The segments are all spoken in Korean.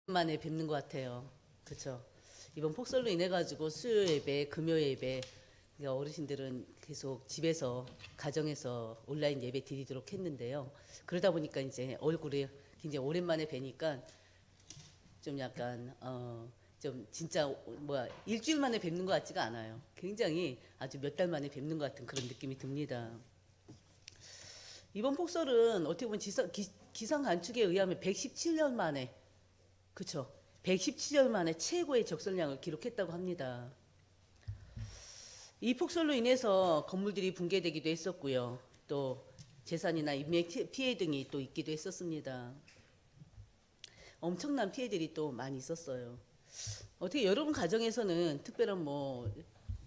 만에 뵙는 것 같아요. 그렇죠. 이번 폭설로 인해 가지고 수요 예배, 금요 예배, 그러니까 어르신들은 계속 집에서 가정에서 온라인 예배 드리도록 했는데요. 그러다 보니까 이제 얼굴이 굉장히 오랜만에 뵈니까 좀 약간 좀 진짜 뭐야 일주일 만에 뵙는 것 같지가 않아요. 굉장히 아주 몇 달 만에 뵙는 것 같은 그런 느낌이 듭니다. 이번 폭설은 어떻게 보면 기상 관측에 의하면 117년 만에 그쵸. 117년 만에 최고의 적설량을 기록했다고 합니다. 이 폭설로 인해서 건물들이 붕괴되기도 했었고요. 또 재산이나 인명 피해 등이 또 있기도 했었습니다. 엄청난 피해들이 또 많이 있었어요. 어떻게 여러분 가정에서는 특별한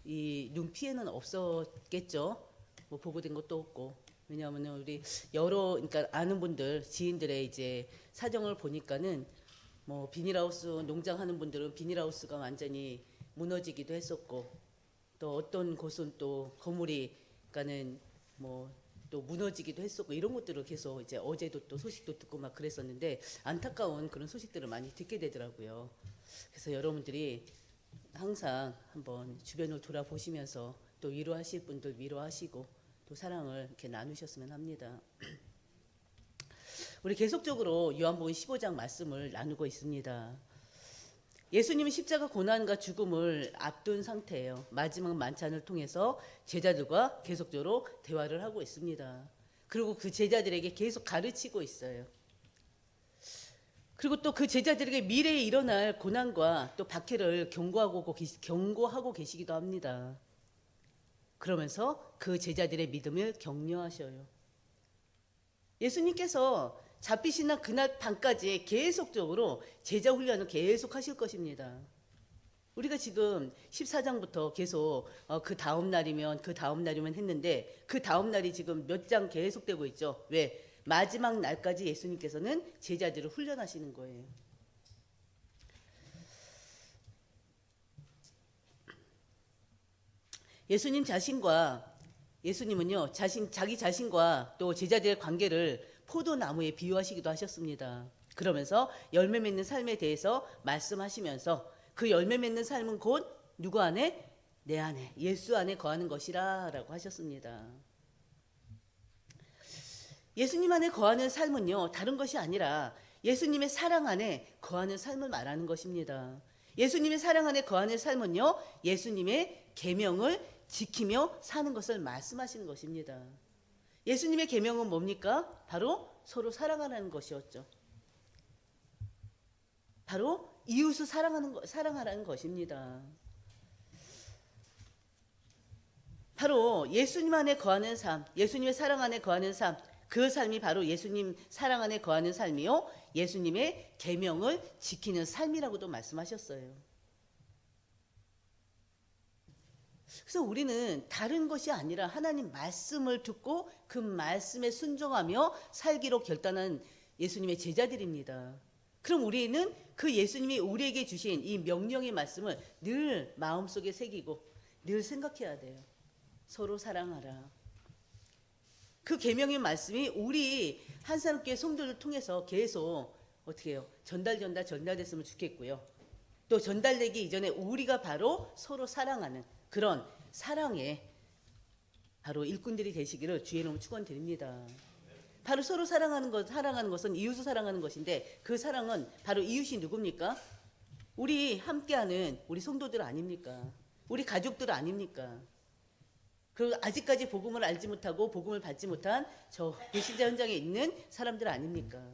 이 눈 피해는 없었겠죠? 뭐 보고된 것도 없고. 왜냐하면 우리 그러니까 아는 분들, 지인들의 이제 사정을 보니까는 뭐 비닐하우스 농장하는 분들은 비닐하우스가 완전히 무너지기도 했었고 또 어떤 곳은 또 건물이 그러니까는 뭐 또 무너지기도 했었고 이런 것들을 계속 이제 어제도 또 소식도 듣고 막 그랬었는데 안타까운 그런 소식들을 많이 듣게 되더라고요. 그래서 여러분들이 항상 한번 주변을 돌아보시면서 또 위로하실 분들 위로하시고 또 사랑을 이렇게 나누셨으면 합니다. 우리 계속적으로 요한복음 15장 말씀을 나누고 있습니다. 예수님은 십자가 고난과 죽음을 앞둔 상태예요. 마지막 만찬을 통해서 제자들과 계속적으로 대화를 하고 있습니다. 그리고 그 제자들에게 계속 가르치고 있어요. 그리고 또 그 제자들에게 미래에 일어날 고난과 또 박해를 경고하고 계시기도 합니다. 그러면서 그 제자들의 믿음을 격려하셔요. 예수님께서 잡히시는 그날 밤까지 계속적으로 제자 훈련을 계속 하실 것입니다. 우리가 지금 14장부터 계속 그 다음 날이면 했는데 그 다음 날이 지금 몇 장 계속되고 있죠. 왜? 마지막 날까지 예수님께서는 제자들을 훈련하시는 거예요. 예수님은요, 자기 자신과 또 제자들의 관계를 포도나무에 비유하시기도 하셨습니다. 그러면서 열매 맺는 삶에 대해서 말씀하시면서 그 열매 맺는 삶은 곧 누구 안에? 내 안에, 예수 안에 거하는 것이라 라고 하셨습니다. 예수님 안에 거하는 삶은요, 다른 것이 아니라 예수님의 사랑 안에 거하는 삶을 말하는 것입니다. 예수님의 사랑 안에 거하는 삶은요, 예수님의 계명을 지키며 사는 것을 말씀하시는 것입니다. 예수님의 계명은 뭡니까? 바로 서로 사랑하라는 것이었죠. 바로 이웃을 사랑하라는 것입니다. 바로 예수님 안에 거하는 삶, 예수님의 사랑 안에 거하는 삶, 그 삶이 바로 예수님 사랑 안에 거하는 삶이요, 예수님의 계명을 지키는 삶이라고도 말씀하셨어요. 그래서 우리는 다른 것이 아니라 하나님 말씀을 듣고 그 말씀에 순종하며 살기로 결단한 예수님의 제자들입니다. 그럼 우리는 그 예수님이 우리에게 주신 이 명령의 말씀을 늘 마음속에 새기고 늘 생각해야 돼요. 서로 사랑하라. 그 계명의 말씀이 우리 한사람교회 성도를 통해서 계속 어떻게 해요? 전달됐으면 좋겠고요. 또 전달되기 이전에 우리가 바로 서로 사랑하는 그런 사랑의 바로 일꾼들이 되시기를 주의 이름으로 축원드립니다. 바로 서로 사랑하는 것은 이웃을 사랑하는 것인데 그 사랑은 바로 이웃이 누굽니까? 우리 함께하는 우리 성도들 아닙니까? 우리 가족들 아닙니까? 그리고 아직까지 복음을 알지 못하고 복음을 받지 못한 저 배신자 현장에 있는 사람들 아닙니까?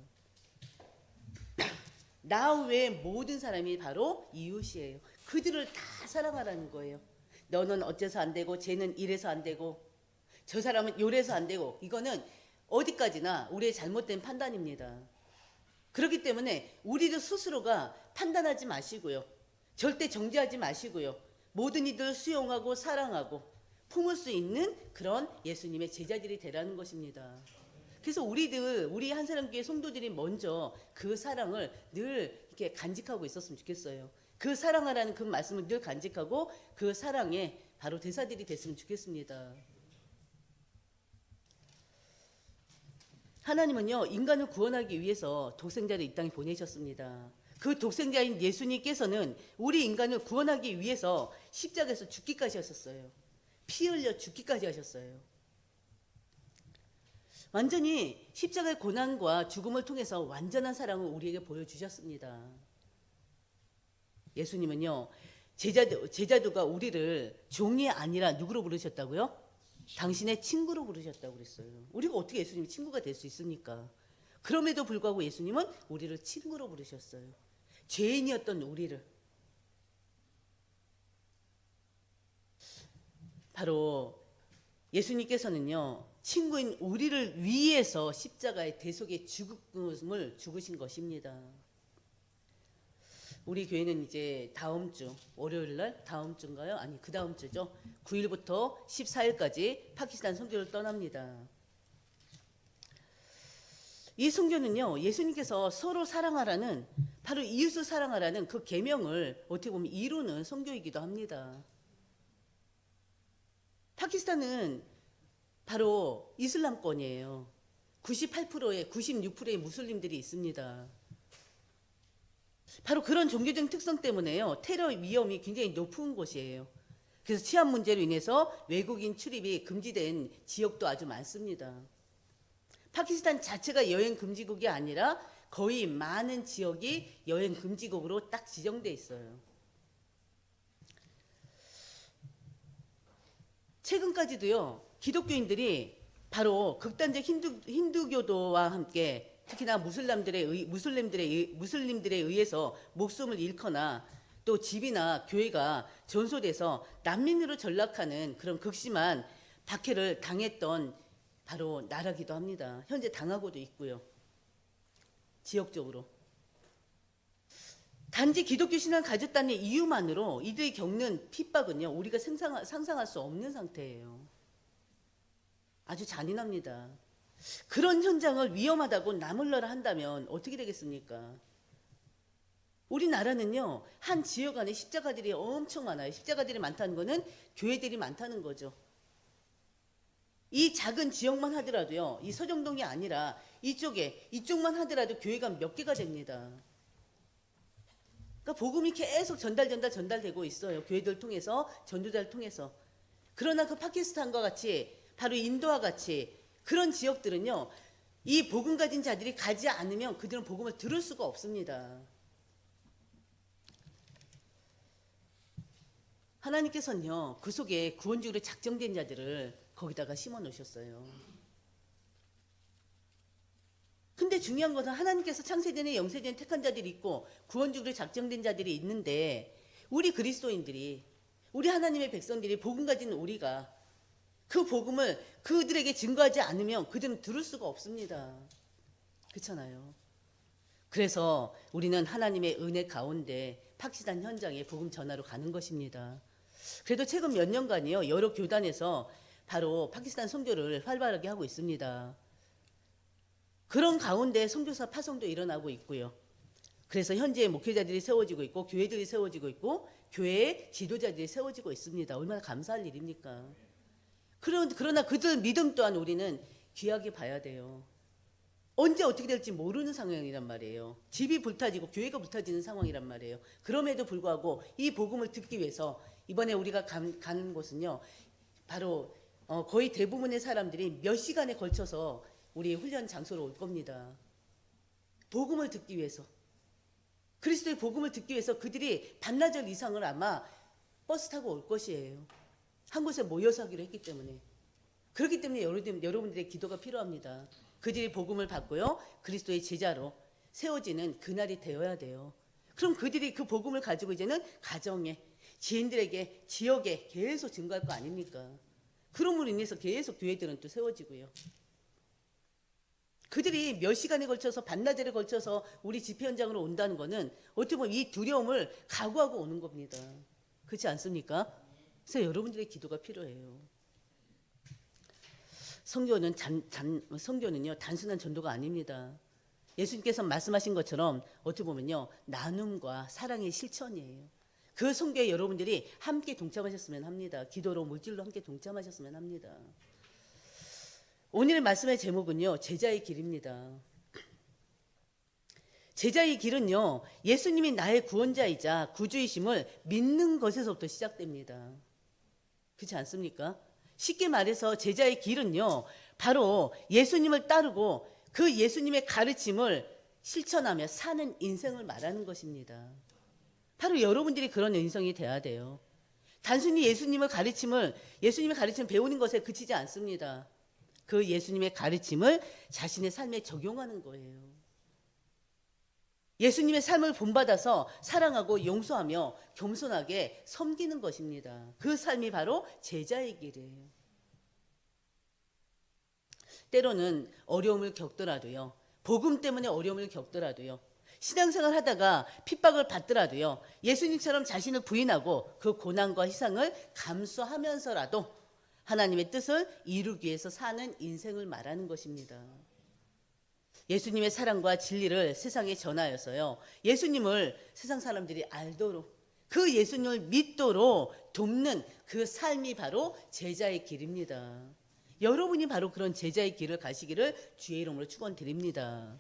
나 외에 모든 사람이 바로 이웃이에요. 그들을 다 사랑하라는 거예요. 너는 어째서 안 되고 쟤는 이래서 안 되고 저 사람은 요래서 안 되고 이거는 어디까지나 우리의 잘못된 판단입니다. 그렇기 때문에 우리도 스스로가 판단하지 마시고요. 절대 정죄하지 마시고요. 모든 이들 수용하고 사랑하고 품을 수 있는 그런 예수님의 제자들이 되라는 것입니다. 그래서 우리 한사람교회 성도들이 먼저 그 사랑을 늘 이렇게 간직하고 있었으면 좋겠어요. 그 사랑하라는 그 말씀을 늘 간직하고 그 사랑의 바로 대사들이 됐으면 좋겠습니다. 하나님은요, 인간을 구원하기 위해서 독생자를 이 땅에 보내셨습니다. 그 독생자인 예수님께서는 우리 인간을 구원하기 위해서 십자가에서 죽기까지 하셨어요. 피 흘려 죽기까지 하셨어요. 완전히 십자가의 고난과 죽음을 통해서 완전한 사랑을 우리에게 보여주셨습니다. 예수님은요, 제자도가 우리를 종이 아니라 누구로 부르셨다고요? 당신의 친구로 부르셨다고 그랬어요. 우리가 어떻게 예수님이 친구가 될 수 있습니까? 그럼에도 불구하고 예수님은 우리를 친구로 부르셨어요. 죄인이었던 우리를. 바로 예수님께서는요, 친구인 우리를 위해서 십자가의 대속의 죽음을 죽으신 것입니다. 우리 교회는 이제 다음 주 월요일 날, 다음 주인가요? 아니, 그 다음 주죠. 9일부터 14일까지 파키스탄 선교를 떠납니다. 이 선교는요, 예수님께서 서로 사랑하라는, 바로 이웃을 사랑하라는 그 계명을 어떻게 보면 이루는 선교이기도 합니다. 파키스탄은 바로 이슬람권이에요. 96%의 무슬림들이 있습니다. 바로 그런 종교적 특성 때문에요, 테러 위험이 굉장히 높은 곳이에요. 그래서 치안 문제로 인해서 외국인 출입이 금지된 지역도 아주 많습니다. 파키스탄 자체가 여행 금지국이 아니라 거의 많은 지역이 여행 금지국으로 딱 지정돼 있어요. 최근까지도요, 기독교인들이 바로 극단적 힌두교도와 함께 특히나 무슬림들에 의해서 목숨을 잃거나 또 집이나 교회가 전소돼서 난민으로 전락하는 그런 극심한 박해를 당했던 바로 나라기도 합니다. 현재 당하고도 있고요. 지역적으로. 단지 기독교 신앙을 가졌다는 이유만으로 이들이 겪는 핍박은요, 우리가 상상할 수 없는 상태예요. 아주 잔인합니다. 그런 현장을 위험하다고 나몰라라 한다면 어떻게 되겠습니까? 우리나라는요, 한 지역 안에 십자가들이 엄청 많아요. 십자가들이 많다는 거는 교회들이 많다는 거죠. 이 작은 지역만 하더라도요, 이 서정동이 아니라 이쪽만 하더라도 교회가 몇 개가 됩니다. 그러니까 복음이 계속 전달되고 있어요. 교회들 통해서, 전도자를 통해서. 그러나 그 파키스탄과 같이, 바로 인도와 같이 그런 지역들은요, 이 복음 가진 자들이 가지 않으면 그들은 복음을 들을 수가 없습니다. 하나님께서는요, 그 속에 구원주의로 작정된 자들을 거기다가 심어 놓으셨어요. 근데 중요한 것은 하나님께서 창세전에 영세전에 택한 자들이 있고 구원주의로 작정된 자들이 있는데, 우리 그리스도인들이, 우리 하나님의 백성들이, 복음 가진 우리가 그 복음을 그들에게 증거하지 않으면 그들은 들을 수가 없습니다. 그렇잖아요. 그래서 우리는 하나님의 은혜 가운데 파키스탄 현장에 복음 전하러 가는 것입니다. 그래도 최근 몇 년간이요, 여러 교단에서 바로 파키스탄 선교를 활발하게 하고 있습니다. 그런 가운데 선교사 파송도 일어나고 있고요. 그래서 현재 목회자들이 세워지고 있고 교회들이 세워지고 있고 교회의 지도자들이 세워지고 있습니다. 얼마나 감사할 일입니까? 그러나 그들 믿음 또한 우리는 귀하게 봐야 돼요. 언제 어떻게 될지 모르는 상황이란 말이에요. 집이 불타지고 교회가 불타지는 상황이란 말이에요. 그럼에도 불구하고 이 복음을 듣기 위해서 이번에 우리가 가는 곳은요, 바로 거의 대부분의 사람들이 몇 시간에 걸쳐서 우리 훈련 장소로 올 겁니다. 복음을 듣기 위해서, 그리스도의 복음을 듣기 위해서 그들이 반나절 이상을 아마 버스 타고 올 것이에요. 한 곳에 모여서 하기로 했기 때문에. 그렇기 때문에 여러분들의 기도가 필요합니다. 그들이 복음을 받고요, 그리스도의 제자로 세워지는 그날이 되어야 돼요. 그럼 그들이 그 복음을 가지고 이제는 가정에, 지인들에게, 지역에 계속 증거할 거 아닙니까? 그럼으로 인해서 계속 교회들은 또 세워지고요. 그들이 몇 시간에 걸쳐서, 반나절에 걸쳐서 우리 집회 현장으로 온다는 것은 어떻게 보면 이 두려움을 각오하고 오는 겁니다. 그렇지 않습니까? 그래서 여러분들의 기도가 필요해요. 선교는요, 단순한 전도가 아닙니다. 예수님께서 말씀하신 것처럼 어떻게 보면요, 나눔과 사랑의 실천이에요. 그 선교에 여러분들이 함께 동참하셨으면 합니다. 기도로, 물질로 함께 동참하셨으면 합니다. 오늘 말씀의 제목은요, 제자의 길입니다. 제자의 길은요, 예수님이 나의 구원자이자 구주이심을 믿는 것에서부터 시작됩니다. 그렇지 않습니까? 쉽게 말해서 제자의 길은요, 바로 예수님을 따르고 그 예수님의 가르침을 실천하며 사는 인생을 말하는 것입니다. 바로 여러분들이 그런 인생이 돼야 돼요. 단순히 예수님의 가르침을 배우는 것에 그치지 않습니다. 그 예수님의 가르침을 자신의 삶에 적용하는 거예요. 예수님의 삶을 본받아서 사랑하고 용서하며 겸손하게 섬기는 것입니다. 그 삶이 바로 제자의 길이에요. 때로는 어려움을 겪더라도요, 복음 때문에 어려움을 겪더라도요, 신앙생활 하다가 핍박을 받더라도요, 예수님처럼 자신을 부인하고 그 고난과 희생을 감수하면서라도 하나님의 뜻을 이루기 위해서 사는 인생을 말하는 것입니다. 예수님의 사랑과 진리를 세상에 전하여서요, 예수님을 세상 사람들이 알도록, 그 예수님을 믿도록 돕는 그 삶이 바로 제자의 길입니다. 여러분이 바로 그런 제자의 길을 가시기를 주의 이름으로 축원드립니다.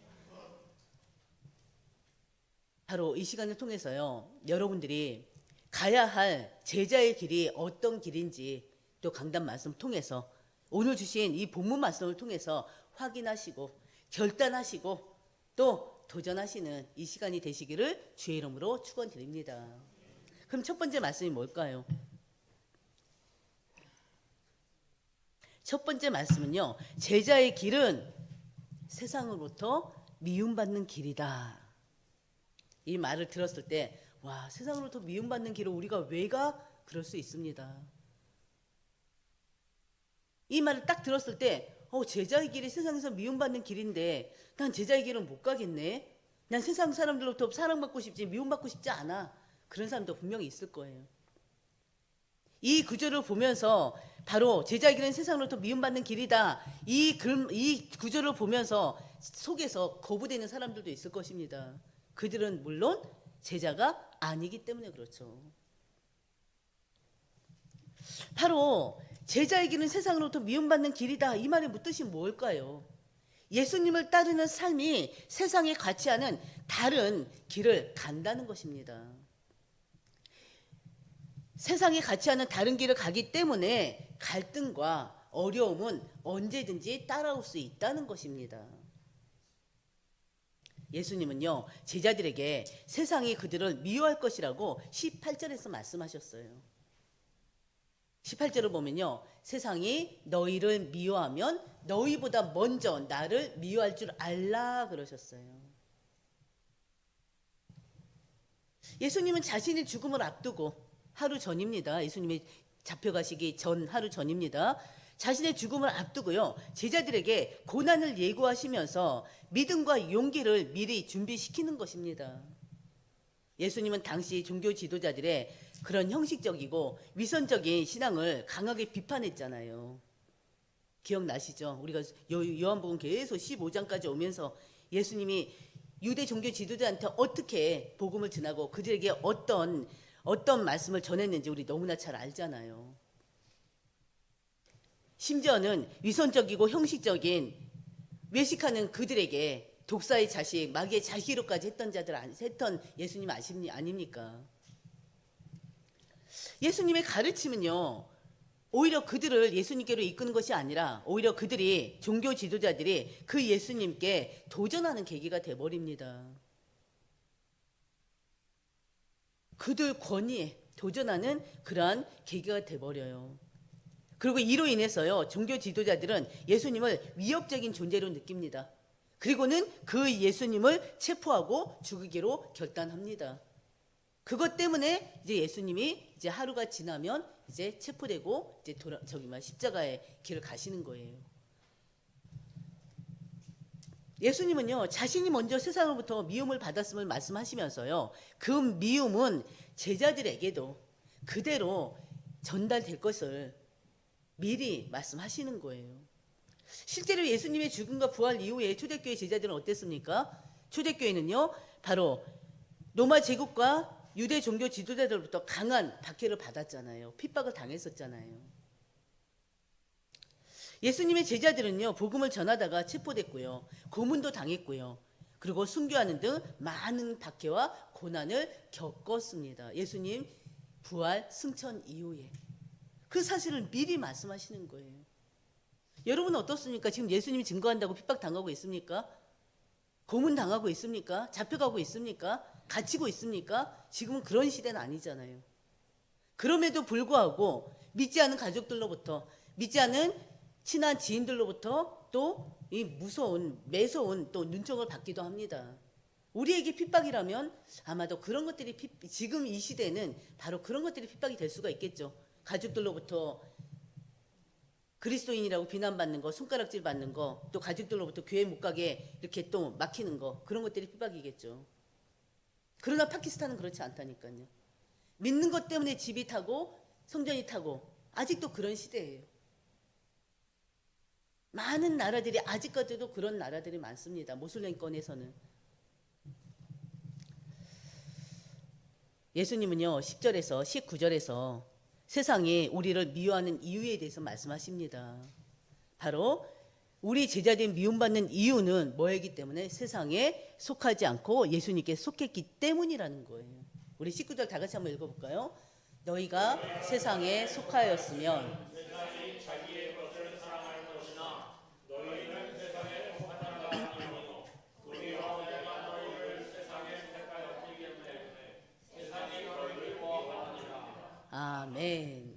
바로 이 시간을 통해서요, 여러분들이 가야 할 제자의 길이 어떤 길인지 또 강단 말씀 통해서 오늘 주신 이 본문 말씀을 통해서 확인하시고 결단하시고 또 도전하시는 이 시간이 되시기를 주의 이름으로 축원드립니다. 그럼 첫 번째 말씀이 뭘까요? 첫 번째 말씀은요, 제자의 길은 세상으로부터 미움받는 길이다. 이 말을 들었을 때, 와, 세상으로부터 미움받는 길을 우리가 왜 가? 그럴 수 있습니다. 이 말을 딱 들었을 때, 제자의 길이 세상에서 미움받는 길인데 난 제자의 길은 못 가겠네. 난 세상 사람들로부터 사랑받고 싶지 미움받고 싶지 않아. 그런 사람도 분명히 있을 거예요. 이 구절을 보면서 바로 제자의 길은 세상으로부터 미움받는 길이다. 이 구절을 보면서 속에서 거부되는 사람들도 있을 것입니다. 그들은 물론 제자가 아니기 때문에 그렇죠. 바로 제자의 길은 세상으로부터 미움받는 길이다. 이 말의 뜻이 뭘까요? 예수님을 따르는 삶이 세상에 같이 하는 다른 길을 간다는 것입니다. 세상에 같이 하는 다른 길을 가기 때문에 갈등과 어려움은 언제든지 따라올 수 있다는 것입니다. 예수님은요, 제자들에게 세상이 그들을 미워할 것이라고 18절에서 말씀하셨어요. 18절을 보면요, 세상이 너희를 미워하면 너희보다 먼저 나를 미워할 줄 알라 그러셨어요. 예수님은 자신의 죽음을 앞두고 하루 전입니다. 예수님이 잡혀가시기 전 하루 전입니다. 자신의 죽음을 앞두고요, 제자들에게 고난을 예고하시면서 믿음과 용기를 미리 준비시키는 것입니다. 예수님은 당시 종교 지도자들의 그런 형식적이고 위선적인 신앙을 강하게 비판했잖아요. 기억나시죠? 우리가 요한복음 계속 15장까지 오면서 예수님이 유대 종교 지도자한테 어떻게 복음을 전하고 그들에게 어떤 말씀을 전했는지 우리 너무나 잘 알잖아요. 심지어는 위선적이고 형식적인 외식하는 그들에게 독사의 자식, 마귀의 자식으로까지 했던 예수님 아닙니까? 예수님의 가르침은요, 오히려 그들을 예수님께로 이끄는 것이 아니라 오히려 그들이 종교 지도자들이 그 예수님께 도전하는 계기가 돼버립니다. 그들 권위에 도전하는 그러한 계기가 돼버려요. 그리고 이로 인해서요, 종교 지도자들은 예수님을 위협적인 존재로 느낍니다. 그리고는 그 예수님을 체포하고 죽이기로 결단합니다. 그것 때문에 이제 예수님이 이제 하루가 지나면 이제 체포되고 이제 십자가의 길을 가시는 거예요. 예수님은요, 자신이 먼저 세상으로부터 미움을 받았음을 말씀하시면서요, 그 미움은 제자들에게도 그대로 전달될 것을 미리 말씀하시는 거예요. 실제로 예수님의 죽음과 부활 이후에 초대교회 제자들은 어땠습니까? 초대교회는요, 바로 로마 제국과 유대 종교 지도자들로부터 강한 박해를 받았잖아요. 핍박을 당했었잖아요. 예수님의 제자들은요, 복음을 전하다가 체포됐고요, 고문도 당했고요, 그리고 순교하는 등 많은 박해와 고난을 겪었습니다. 예수님 부활 승천 이후에 그 사실을 미리 말씀하시는 거예요. 여러분은 어떻습니까? 지금 예수님이 증거한다고 핍박당하고 있습니까? 고문당하고 있습니까? 잡혀가고 있습니까? 갇히고 있습니까? 지금은 그런 시대는 아니잖아요. 그럼에도 불구하고 믿지 않은 가족들로부터, 믿지 않은 친한 지인들로부터 또 이 무서운, 매서운 또 눈총을 받기도 합니다. 우리에게 핍박이라면 아마도 그런 것들이 지금 이 시대는 바로 그런 것들이 핍박이 될 수가 있겠죠. 가족들로부터 그리스도인이라고 비난받는 거, 손가락질 받는 거, 또 가족들로부터 교회 못 가게 이렇게 또 막히는 거, 그런 것들이 핍박이겠죠. 그러나 파키스탄은 그렇지 않다니까요. 믿는 것 때문에 집이 타고 성전이 타고 아직도 그런 시대예요. 많은 나라들이 아직까지도 그런 나라들이 많습니다. 모슬렘권에서는. 예수님은요 10절에서 19절에서 세상이 우리를 미워하는 이유에 대해서 말씀하십니다. 바로 우리 제자들이 미움받는 이유는 뭐이기 때문에 세상에 속하지 않고 예수님께 속했기 때문이라는 거예요. 우리 19절 다 같이 한번 읽어볼까요? 너희가 세상에 속하였으면 아멘.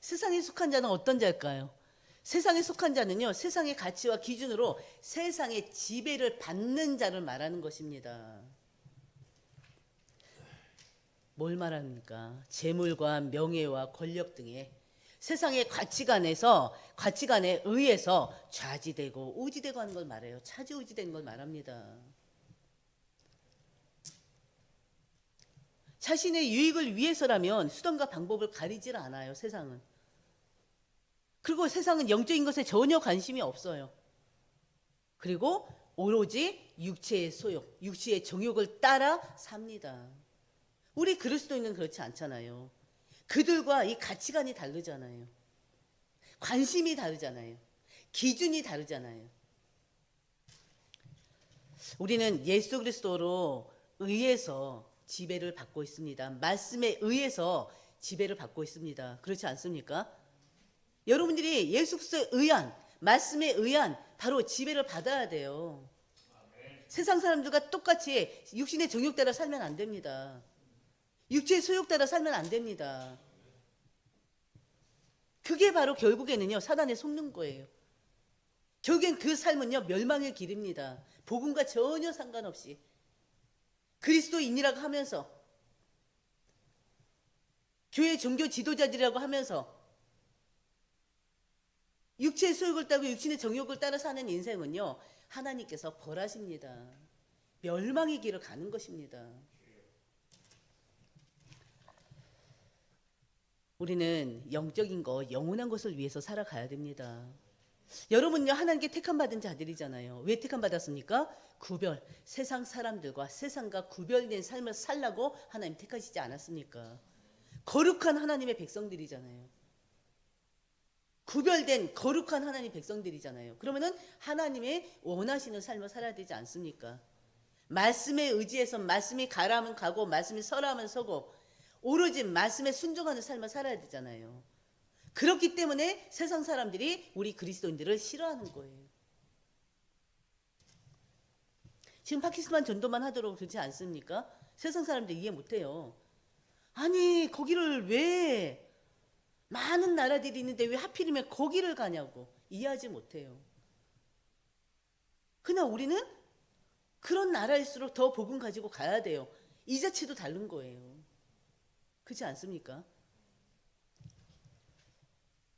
세상에 속한 자는 어떤 자일까요? 세상에 속한 자는요, 세상의 가치와 기준으로 세상의 지배를 받는 자를 말하는 것입니다. 뭘 말합니까? 재물과 명예와 권력 등의 세상의 가치관에 의해서 좌지되고 우지되고 하는 걸 말해요. 차지우지되는 걸 말합니다. 자신의 유익을 위해서라면 수단과 방법을 가리질 않아요. 세상은. 그리고 세상은 영적인 것에 전혀 관심이 없어요. 그리고 오로지 육체의 소욕, 육체의 정욕을 따라 삽니다. 우리 그리스도인은 그렇지 않잖아요. 그들과 이 가치관이 다르잖아요. 관심이 다르잖아요. 기준이 다르잖아요. 우리는 예수 그리스도로 의해서 지배를 받고 있습니다. 말씀에 의해서 지배를 받고 있습니다. 그렇지 않습니까? 여러분들이 예수 그리스도에 의한, 말씀에 의한 바로 지배를 받아야 돼요. 세상 사람들과 똑같이 육신의 정욕 따라 살면 안 됩니다. 육체의 소욕 따라 살면 안 됩니다. 그게 바로 결국에는요 사단에 속는 거예요. 결국엔 그 삶은요 멸망의 길입니다. 복음과 전혀 상관없이 그리스도인이라고 하면서 교회 종교 지도자들이라고 하면서 육체의 소욕을 따고 육신의 정욕을 따라 사는 인생은요 하나님께서 벌하십니다. 멸망의 길을 가는 것입니다. 우리는 영적인 것, 영원한 것을 위해서 살아가야 됩니다. 여러분요 하나님께 택함받은 자들이잖아요. 왜 택함받았습니까? 구별, 세상 사람들과 세상과 구별된 삶을 살라고 하나님 택하시지 않았습니까? 거룩한 하나님의 백성들이잖아요. 구별된 거룩한 하나님의 백성들이잖아요. 그러면은 하나님의 원하시는 삶을 살아야 되지 않습니까? 말씀에 의지해서 말씀이 가라 하면 가고 말씀이 서라 하면 서고 오로지 말씀에 순종하는 삶을 살아야 되잖아요. 그렇기 때문에 세상 사람들이 우리 그리스도인들을 싫어하는 거예요. 지금 파키스탄 전도만 하도록 그렇지 않습니까? 세상 사람들 이해 못해요. 아니 거기를 왜 많은 나라들이 있는데 왜 하필이면 거기를 가냐고 이해하지 못해요. 그러나 우리는 그런 나라일수록 더 복음 가지고 가야 돼요. 이 자체도 다른 거예요. 그렇지 않습니까?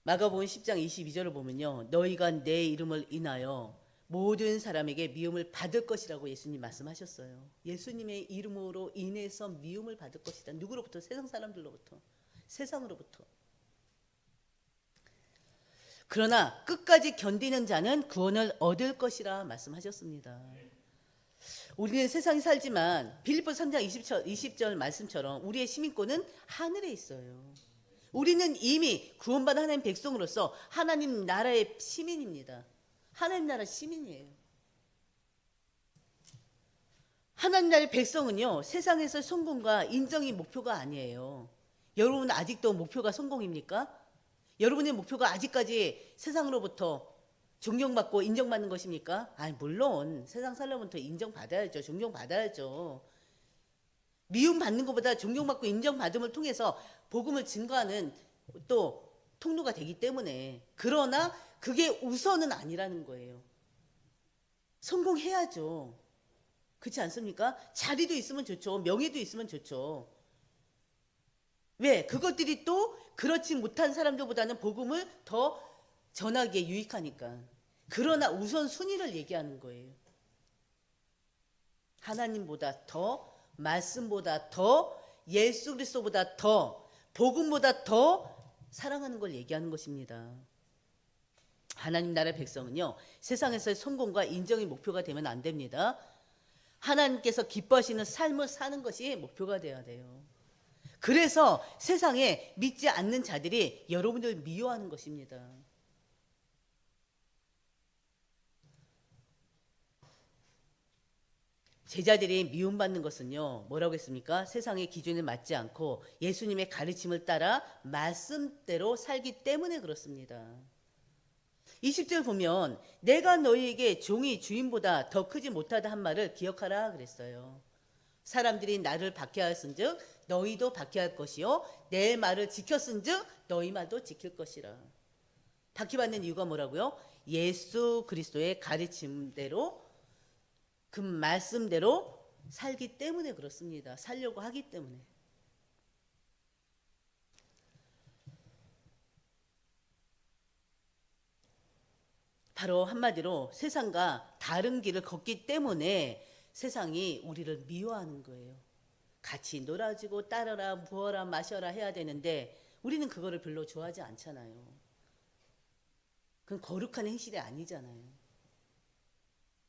마가복음 10장 22절을 보면요. 너희가 내 이름을 인하여 모든 사람에게 미움을 받을 것이라고 예수님 말씀하셨어요. 예수님의 이름으로 인해서 미움을 받을 것이다. 누구로부터? 세상 사람들로부터. 세상으로부터. 그러나 끝까지 견디는 자는 구원을 얻을 것이라 말씀하셨습니다. 우리는 세상에 살지만 빌립보서 3장 20절 말씀처럼 우리의 시민권은 하늘에 있어요. 우리는 이미 구원받은 하나님 백성으로서 하나님 나라의 시민입니다. 하나님 나라 시민이에요. 하나님 나라의 백성은요, 세상에서 성공과 인정이 목표가 아니에요. 여러분 아직도 목표가 성공입니까? 여러분의 목표가 아직까지 세상으로부터 존경받고 인정받는 것입니까? 아니, 물론 세상 살려부터 인정받아야죠. 존경받아야죠. 미움받는 것보다 존경받고 인정받음을 통해서 복음을 증거하는 또 통로가 되기 때문에, 그러나 그게 우선은 아니라는 거예요. 성공해야죠. 그렇지 않습니까? 자리도 있으면 좋죠. 명예도 있으면 좋죠. 왜? 그것들이 또 그렇지 못한 사람들보다는 복음을 더 전하기에 유익하니까. 그러나 우선 순위를 얘기하는 거예요. 하나님보다 더, 말씀보다 더, 예수 그리스도보다 더, 복음보다 더 사랑하는 걸 얘기하는 것입니다. 하나님 나라의 백성은요, 세상에서의 성공과 인정이 목표가 되면 안 됩니다. 하나님께서 기뻐하시는 삶을 사는 것이 목표가 되어야 돼요. 그래서 세상에 믿지 않는 자들이 여러분들 미워하는 것입니다. 제자들이 미움받는 것은요, 뭐라고 했습니까? 세상의 기준에 맞지 않고 예수님의 가르침을 따라 말씀대로 살기 때문에 그렇습니다. 20절 보면 내가 너희에게 종이 주인보다 더 크지 못하다 한 말을 기억하라 그랬어요. 사람들이 나를 박해하였은즉 너희도 박해할 것이요 내 말을 지켰은즉 너희 말도 지킬 것이라. 박해받는 이유가 뭐라고요? 예수 그리스도의 가르침대로, 그 말씀대로 살기 때문에 그렇습니다. 살려고 하기 때문에. 바로 한마디로 세상과 다른 길을 걷기 때문에 세상이 우리를 미워하는 거예요. 같이 놀아주고 따르라, 부어라, 마셔라 해야 되는데 우리는 그거를 별로 좋아하지 않잖아요. 그건 거룩한 행실이 아니잖아요.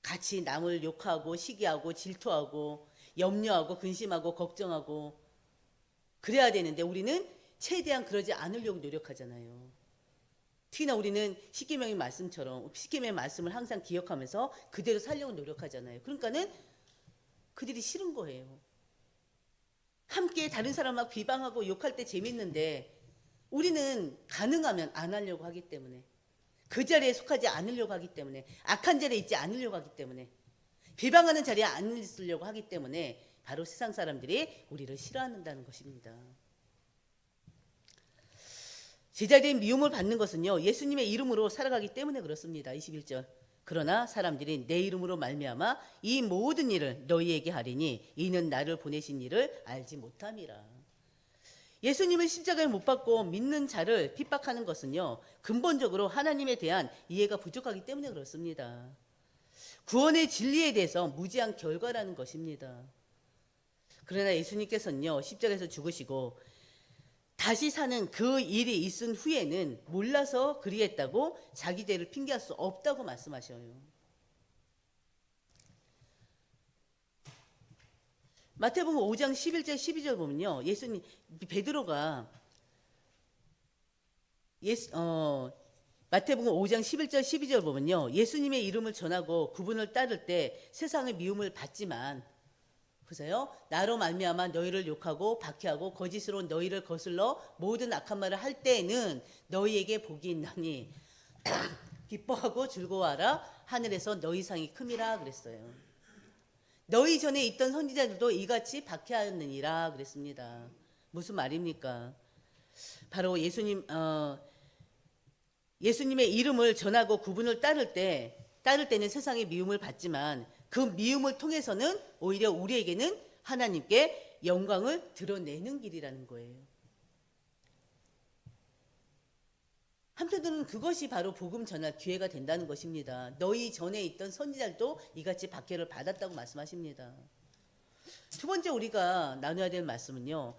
같이 남을 욕하고 시기하고 질투하고 염려하고 근심하고 걱정하고 그래야 되는데 우리는 최대한 그러지 않으려고 노력하잖아요. 특히나 우리는 십계명의 말씀처럼 십계명의 말씀을 항상 기억하면서 그대로 살려고 노력하잖아요. 그러니까는 그들이 싫은 거예요. 함께 다른 사람 막 비방하고 욕할 때 재밌는데 우리는 가능하면 안 하려고 하기 때문에, 그 자리에 속하지 않으려고 하기 때문에, 악한 자리에 있지 않으려고 하기 때문에, 비방하는 자리에 안 있으려고 하기 때문에 바로 세상 사람들이 우리를 싫어한다는 것입니다. 제자들이 미움을 받는 것은요, 예수님의 이름으로 살아가기 때문에 그렇습니다. 21절. 그러나 사람들이 내 이름으로 말미암아 이 모든 일을 너희에게 하리니 이는 나를 보내신 이를 알지 못함이라. 예수님을 십자가에 못 박고 믿는 자를 핍박하는 것은요, 근본적으로 하나님에 대한 이해가 부족하기 때문에 그렇습니다. 구원의 진리에 대해서 무지한 결과라는 것입니다. 그러나 예수님께서는요, 십자가에서 죽으시고 다시 사는 그 일이 있은 후에는 몰라서 그리했다고 자기 죄를 핑계할 수 없다고 말씀하셔요. 마태복음 5장 11절 12절 보면요, 예수님 베드로가 마태복음 5장 11절 12절 보면요, 예수님의 이름을 전하고 그분을 따를 때 세상의 미움을 받지만, 보세요, 나로 말미암아 너희를 욕하고 박해하고 거짓으로 너희를 거슬러 모든 악한 말을 할 때에는 너희에게 복이 있나니 기뻐하고 즐거워하라, 하늘에서 너희 상이 큼이라 그랬어요. 너희 전에 있던 선지자들도 이같이 박해하였느니라 그랬습니다. 무슨 말입니까? 바로 예수님의 이름을 전하고 그분을 따를 때는 세상의 미움을 받지만 그 미움을 통해서는 오히려 우리에게는 하나님께 영광을 드러내는 길이라는 거예요. 한편으로는 그것이 바로 복음 전할 기회가 된다는 것입니다. 너희 전에 있던 선지자들도 이같이 박해를 받았다고 말씀하십니다. 두 번째 우리가 나눠야 될 말씀은요,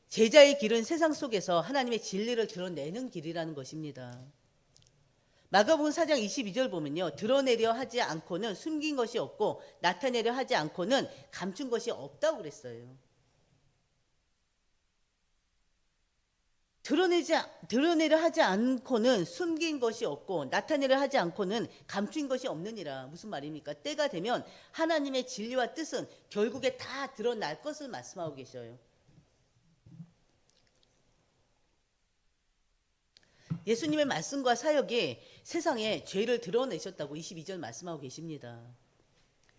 제자의 길은 세상 속에서 하나님의 진리를 드러내는 길이라는 것입니다. 마가복음 4장 22절 보면요, 드러내려 하지 않고는 숨긴 것이 없고 나타내려 하지 않고는 감춘 것이 없다고 그랬어요. 드러내려 하지 않고는 숨긴 것이 없고 나타내려 하지 않고는 감춘 것이 없느니라. 무슨 말입니까? 때가 되면 하나님의 진리와 뜻은 결국에 다 드러날 것을 말씀하고 계셔요. 예수님의 말씀과 사역이 세상에 죄를 드러내셨다고 22절 말씀하고 계십니다.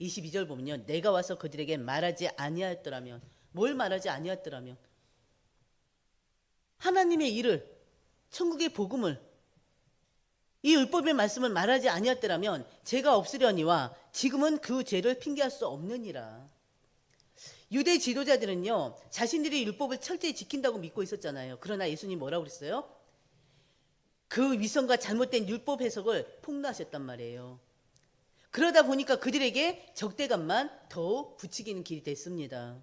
22절 보면요. 내가 와서 그들에게 말하지 아니하였더라면, 뭘 말하지 아니하였더라면, 하나님의 일을, 천국의 복음을, 이 율법의 말씀을 말하지 아니하였더라면 죄가 없으려니와 지금은 그 죄를 핑계할 수 없느니라. 유대 지도자들은요, 자신들이 율법을 철저히 지킨다고 믿고 있었잖아요. 그러나 예수님 뭐라고 그랬어요? 그 위선과 잘못된 율법 해석을 폭로하셨단 말이에요. 그러다 보니까 그들에게 적대감만 더욱 부추기는 길이 됐습니다.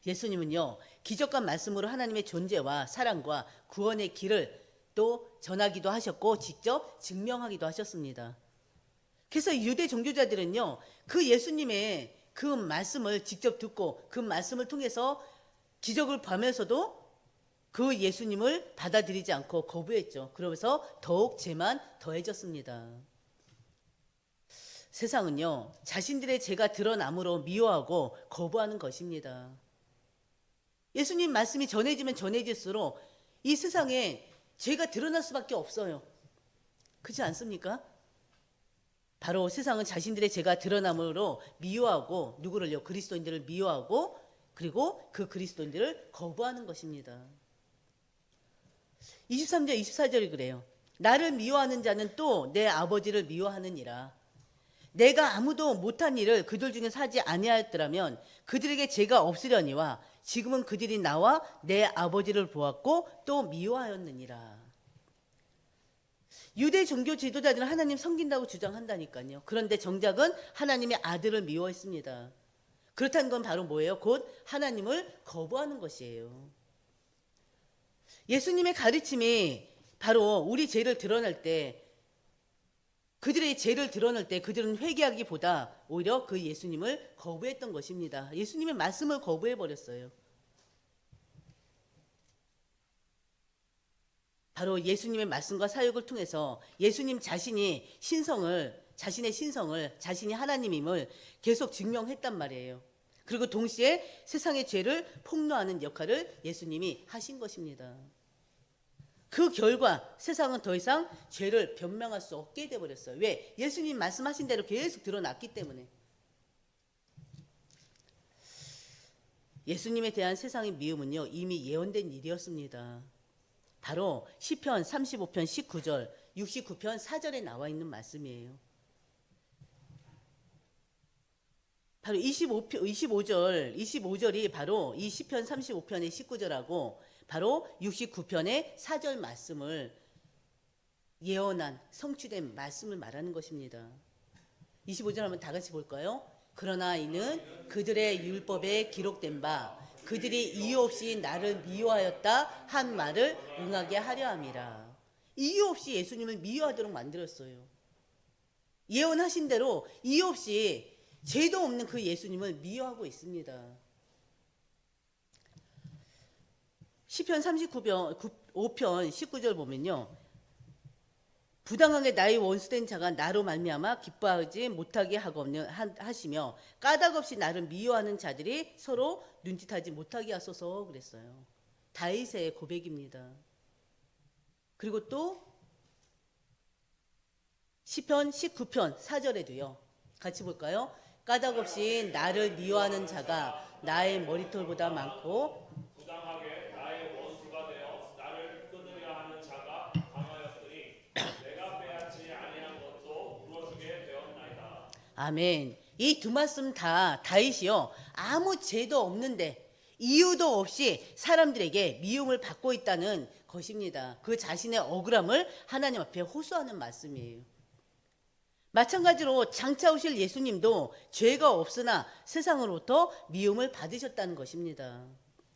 예수님은요, 기적과 말씀으로 하나님의 존재와 사랑과 구원의 길을 또 전하기도 하셨고 직접 증명하기도 하셨습니다. 그래서 유대 종교자들은요, 그 예수님의 그 말씀을 직접 듣고 그 말씀을 통해서 기적을 보면서도 그 예수님을 받아들이지 않고 거부했죠. 그러면서 더욱 죄만 더해졌습니다. 세상은요, 자신들의 죄가 드러남으로 미워하고 거부하는 것입니다. 예수님 말씀이 전해지면 전해질수록 이 세상에 죄가 드러날 수밖에 없어요. 그렇지 않습니까? 바로 세상은 자신들의 죄가 드러남으로 미워하고 누구를요? 그리스도인들을 미워하고 그리고 그 그리스도인들을 거부하는 것입니다. 23절 24절이 그래요. 나를 미워하는 자는 또 내 아버지를 미워하느니라. 내가 아무도 못한 일을 그들 중에 하지 아니하였더라면 그들에게 죄가 없으려니와 지금은 그들이 나와 내 아버지를 보았고 또 미워하였느니라. 유대 종교 지도자들은 하나님 섬긴다고 주장한다니까요. 그런데 정작은 하나님의 아들을 미워했습니다. 그렇다는 건 바로 뭐예요? 곧 하나님을 거부하는 것이에요. 예수님의 가르침이 바로 우리 죄를 드러낼 때, 그들의 죄를 드러낼 때 그들은 회개하기보다 오히려 그 예수님을 거부했던 것입니다. 예수님의 말씀을 거부해버렸어요. 바로 예수님의 말씀과 사역을 통해서 예수님 자신이 자신의 신성을, 자신이 하나님임을 계속 증명했단 말이에요. 그리고 동시에 세상의 죄를 폭로하는 역할을 예수님이 하신 것입니다. 그 결과 세상은 더 이상 죄를 변명할 수 없게 되어버렸어요. 왜? 예수님 말씀하신 대로 계속 드러났기 때문에. 예수님에 대한 세상의 미움은요, 이미 예언된 일이었습니다. 바로 시편 35편 19절, 69편 4절에 나와 있는 말씀이에요. 바로 25절이 바로 이 시편 35편의 19절하고 바로 69편의 4절 말씀을 예언한 성취된 말씀을 말하는 것입니다. 25절 한번 다 같이 볼까요? 그러나 이는 그들의 율법에 기록된 바 그들이 이유 없이 나를 미워하였다 한 말을 응하게 하려 함이라. 이유 없이 예수님을 미워하도록 만들었어요. 예언하신 대로 이유 없이 죄도 없는 그 예수님을 미워하고 있습니다. 시편 39편 5편 19절 보면요. 부당하게 나의 원수된 자가 나로 말미암아 기뻐하지 못하게 하시며 까닭없이 나를 미워하는 자들이 서로 눈짓하지 못하게 하소서 그랬어요. 다윗의 고백입니다. 그리고 또 시편 19편 4절에도요. 같이 볼까요? 까닭없이 나를 미워하는 자가 나의 머리털보다 많고 부당하게 나의 원수가 되어 나를 끊으려 하는 자가 강하였으니 내가 빼앗지 아니한 것도 물어주게 되었나이다. 아멘. 이 두 말씀 다 다윗이요. 아무 죄도 없는데 이유도 없이 사람들에게 미움을 받고 있다는 것입니다. 그 자신의 억울함을 하나님 앞에 호소하는 말씀이에요. 마찬가지로 장차 오실 예수님도 죄가 없으나 세상으로부터 미움을 받으셨다는 것입니다.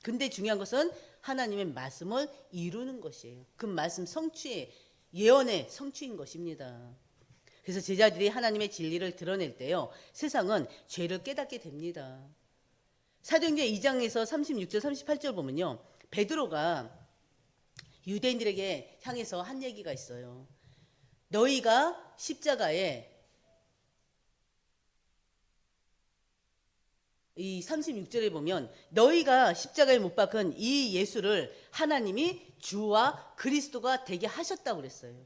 근데 중요한 것은 하나님의 말씀을 이루는 것이에요. 그 말씀 성취의 예언의 성취인 것입니다. 그래서 제자들이 하나님의 진리를 드러낼 때요, 세상은 죄를 깨닫게 됩니다. 사도행전 2장에서 36절 38절 보면요, 베드로가 유대인들에게 향해서 한 얘기가 있어요. 너희가 십자가에 이 36절에 보면 너희가 십자가에 못 박은 이 예수를 하나님이 주와 그리스도가 되게 하셨다고 그랬어요.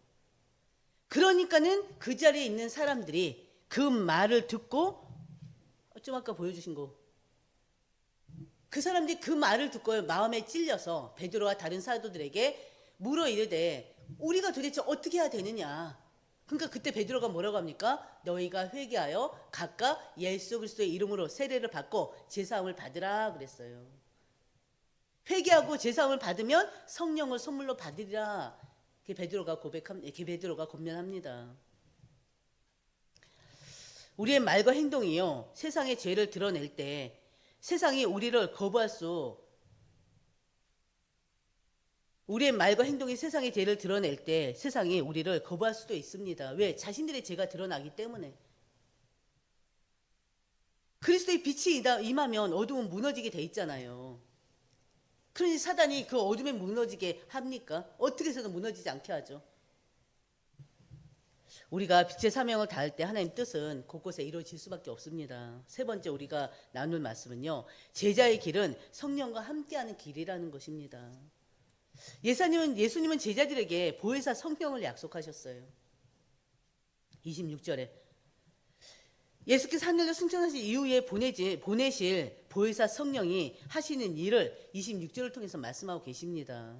그러니까는 그 자리에 있는 사람들이 그 말을 듣고 좀 아까 보여주신 거 그 사람들이 그 말을 듣고 마음에 찔려서 베드로와 다른 사도들에게 물어 이르되 우리가 도대체 어떻게 해야 되느냐. 그러니까 그때 베드로가 뭐라고 합니까? 너희가 회개하여 각각 예수 그리스도의 이름으로 세례를 받고 제사함을 받으라 그랬어요. 회개하고 제사함을 받으면 성령을 선물로 받으리라. 베드로가 베드로가 권면합니다. 우리의 말과 행동이요 세상의 죄를 드러낼 때 세상이 우리의 말과 행동이 세상의 죄를 드러낼 때 세상이 우리를 거부할 수도 있습니다. 왜? 자신들의 죄가 드러나기 때문에. 그리스도의 빛이 임하면 어둠은 무너지게 돼 있잖아요. 그러니 사단이 그 어둠에 무너지게 합니까? 어떻게 해서든 무너지지 않게 하죠. 우리가 빛의 사명을 다할 때 하나님 뜻은 곳곳에 이루어질 수밖에 없습니다. 세 번째 우리가 나눌 말씀은요. 제자의 길은 성령과 함께하는 길이라는 것입니다. 예수님은 제자들에게 보혜사 성령을 약속하셨어요. 26절에 예수께서 하늘로 승천하신 이후에 보내실 보혜사 성령이 하시는 일을 26절을 통해서 말씀하고 계십니다.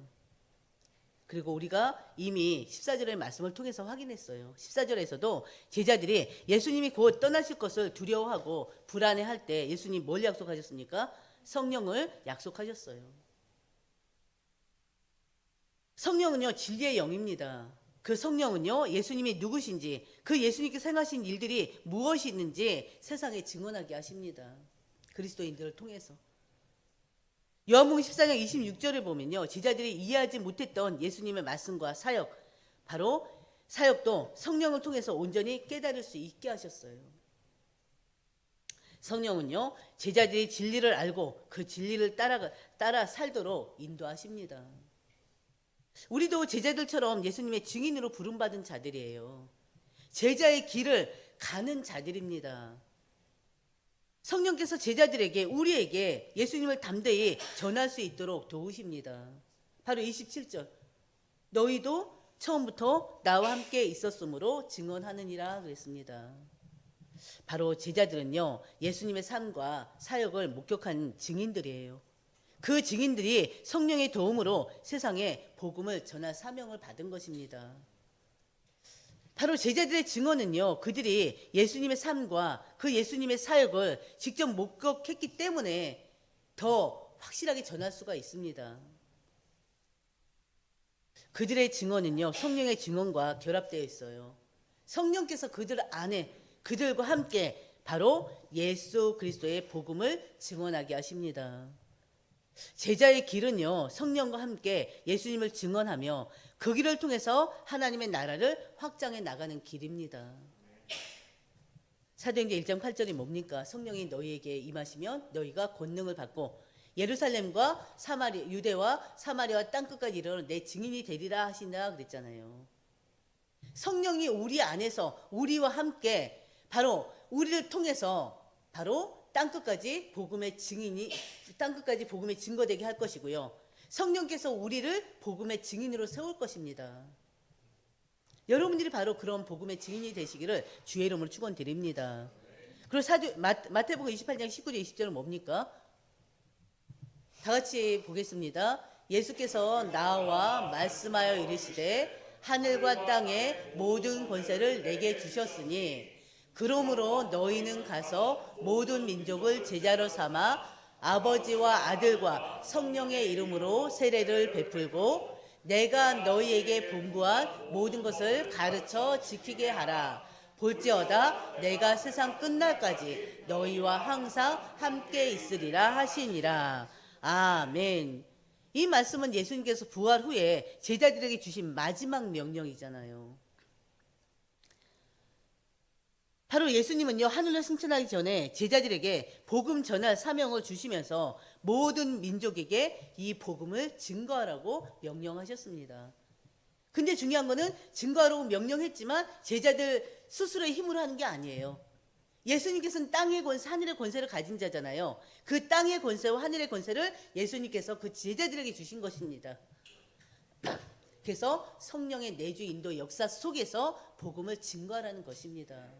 그리고 우리가 이미 14절의 말씀을 통해서 확인했어요. 14절에서도 제자들이 예수님이 곧 떠나실 것을 두려워하고 불안해할 때 예수님 뭘 약속하셨습니까? 성령을 약속하셨어요. 성령은요 진리의 영입니다. 그 성령은요 예수님이 누구신지 그 예수님께서 행하신 일들이 무엇이 있는지 세상에 증언하게 하십니다. 그리스도인들을 통해서. 요한복음 14장 26절을 보면요 제자들이 이해하지 못했던 예수님의 말씀과 사역, 바로 사역도 성령을 통해서 온전히 깨달을 수 있게 하셨어요. 성령은요 제자들이 진리를 알고 그 진리를 따라 살도록 인도하십니다. 우리도 제자들처럼 예수님의 증인으로 부름받은 자들이에요. 제자의 길을 가는 자들입니다. 성령께서 제자들에게 우리에게 예수님을 담대히 전할 수 있도록 도우십니다. 바로 27절 너희도 처음부터 나와 함께 있었으므로 증언하느니라 그랬습니다. 바로 제자들은요 예수님의 삶과 사역을 목격한 증인들이에요. 그 증인들이 성령의 도움으로 세상에 복음을 전할 사명을 받은 것입니다. 바로 제자들의 증언은요 그들이 예수님의 삶과 그 예수님의 사역을 직접 목격했기 때문에 더 확실하게 전할 수가 있습니다. 그들의 증언은요 성령의 증언과 결합되어 있어요. 성령께서 그들 안에 그들과 함께 바로 예수 그리스도의 복음을 증언하게 하십니다. 제자의 길은요 성령과 함께 예수님을 증언하며 그 길을 통해서 하나님의 나라를 확장해 나가는 길입니다. 사도행전 1장 8절이 뭡니까? 성령이 너희에게 임하시면 너희가 권능을 받고 예루살렘과 유대와 사마리아와 땅끝까지 이르러 내 증인이 되리라 하신다 그랬잖아요. 성령이 우리 안에서 우리와 함께 바로 우리를 통해서 바로 땅끝까지 복음의 증거되게 할 것이고요. 성령께서 우리를 복음의 증인으로 세울 것입니다. 여러분들이 바로 그런 복음의 증인이 되시기를 주의 이름으로 축원드립니다. 그리고 마태복음 28장 19절 20절은 뭡니까? 다 같이 보겠습니다. 예수께서 나와 말씀하여 이르시되 하늘과 땅의 모든 권세를 내게 주셨으니 그러므로 너희는 가서 모든 민족을 제자로 삼아 아버지와 아들과 성령의 이름으로 세례를 베풀고 내가 너희에게 분부한 모든 것을 가르쳐 지키게 하라. 볼지어다 내가 세상 끝날까지 너희와 항상 함께 있으리라 하시니라. 아멘. 이 말씀은 예수님께서 부활 후에 제자들에게 주신 마지막 명령이잖아요. 바로 예수님은요, 하늘로 승천하기 전에 제자들에게 복음 전할 사명을 주시면서 모든 민족에게 이 복음을 증거하라고 명령하셨습니다. 근데 중요한 거는 증거하라고 명령했지만 제자들 스스로의 힘으로 하는 게 아니에요. 예수님께서는 땅의 권세, 하늘의 권세를 가진 자잖아요. 그 땅의 권세와 하늘의 권세를 예수님께서 그 제자들에게 주신 것입니다. 그래서 성령의 내주 인도 역사 속에서 복음을 증거하라는 것입니다.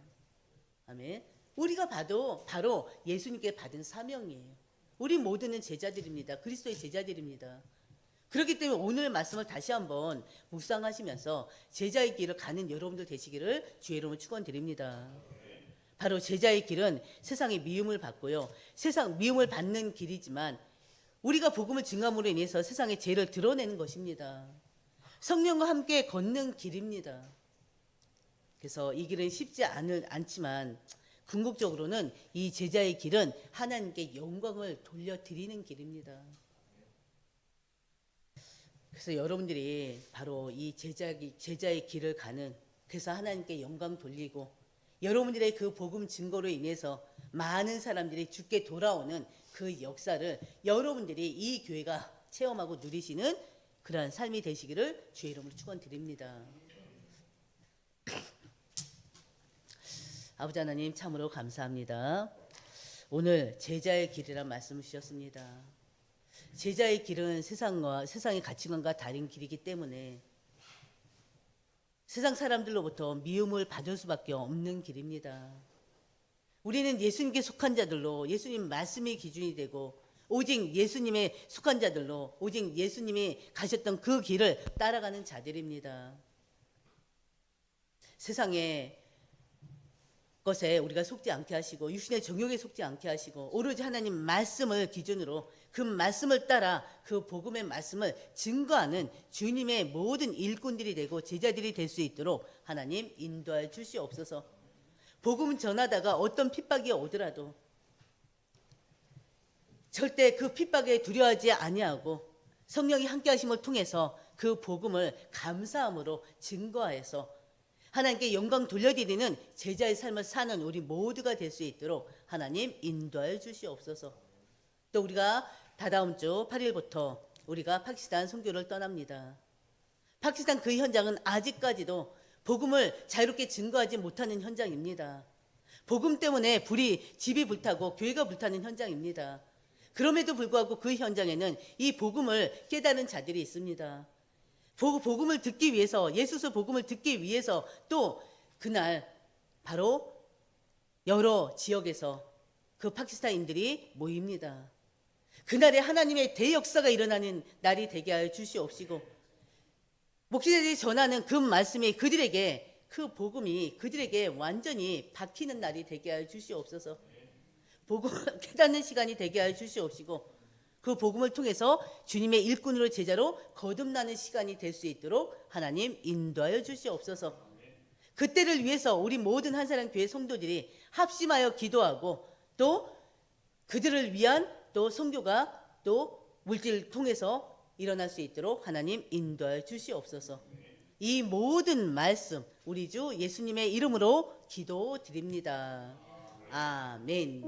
아멘. 우리가 봐도 바로 예수님께 받은 사명이에요. 우리 모두는 제자들입니다. 그리스도의 제자들입니다. 그렇기 때문에 오늘 말씀을 다시 한번 묵상하시면서 제자의 길을 가는 여러분들 되시기를 주의 이름으로 축원드립니다. 바로 제자의 길은 세상의 미움을 받고요. 세상 미움을 받는 길이지만 우리가 복음을 증함으로 인해서 세상의 죄를 드러내는 것입니다. 성령과 함께 걷는 길입니다. 그래서 이 길은 쉽지 않지만 궁극적으로는 이 제자의 길은 하나님께 영광을 돌려드리는 길입니다. 그래서 여러분들이 바로 이 제자의 길을 가는, 그래서 하나님께 영광 돌리고 여러분들의 그 복음 증거로 인해서 많은 사람들이 주께 돌아오는 그 역사를 여러분들이 이 교회가 체험하고 누리시는 그러한 삶이 되시기를 주의 이름으로 축원드립니다. 아버지 하나님 참으로 감사합니다. 오늘 제자의 길이란 말씀을 주셨습니다. 제자의 길은 세상의 가치관과 다른 길이기 때문에 세상 사람들로부터 미움을 받을 수밖에 없는 길입니다. 우리는 예수님께 속한 자들로 예수님 말씀이 기준이 되고 오직 예수님의 속한 자들로 오직 예수님이 가셨던 그 길을 따라가는 자들입니다. 세상의 것에 우리가 속지 않게 하시고 육신의 정욕에 속지 않게 하시고 오로지 하나님 말씀을 기준으로 그 말씀을 따라 그 복음의 말씀을 증거하는 주님의 모든 일꾼들이 되고 제자들이 될 수 있도록 하나님 인도하여 주시옵소서. 복음 전하다가 어떤 핍박이 오더라도 절대 그 핍박에 두려워하지 아니하고 성령이 함께 하심을 통해서 그 복음을 감사함으로 증거하여서 하나님께 영광 돌려드리는 제자의 삶을 사는 우리 모두가 될 수 있도록 하나님 인도하여 주시옵소서. 또 우리가 다다음 주 8일부터 우리가 파키스탄 선교를 떠납니다. 파키스탄 그 현장은 아직까지도 복음을 자유롭게 증거하지 못하는 현장입니다. 복음 때문에 집이 불타고 교회가 불타는 현장입니다. 그럼에도 불구하고 그 현장에는 이 복음을 깨달은 자들이 있습니다. 복음을 듣기 위해서, 예수서 복음을 듣기 위해서 또 그날 바로 여러 지역에서 그 파키스탄인들이 모입니다. 그날에 하나님의 대역사가 일어나는 날이 되게 하여 주시옵시고 목회자들이 전하는 그 말씀이 그들에게 그 복음이 그들에게 완전히 박히는 날이 되게 하여 주시옵소서. 복음을 깨닫는 시간이 되게 하여 주시옵시고 그 복음을 통해서 주님의 일꾼으로 제자로 거듭나는 시간이 될 수 있도록 하나님 인도하여 주시옵소서. 그때를 위해서 우리 모든 한사랑교회 성도들이 합심하여 기도하고 또 그들을 위한 또 선교가 또 물질을 통해서 일어날 수 있도록 하나님 인도하여 주시옵소서. 이 모든 말씀 우리 주 예수님의 이름으로 기도드립니다. 아멘.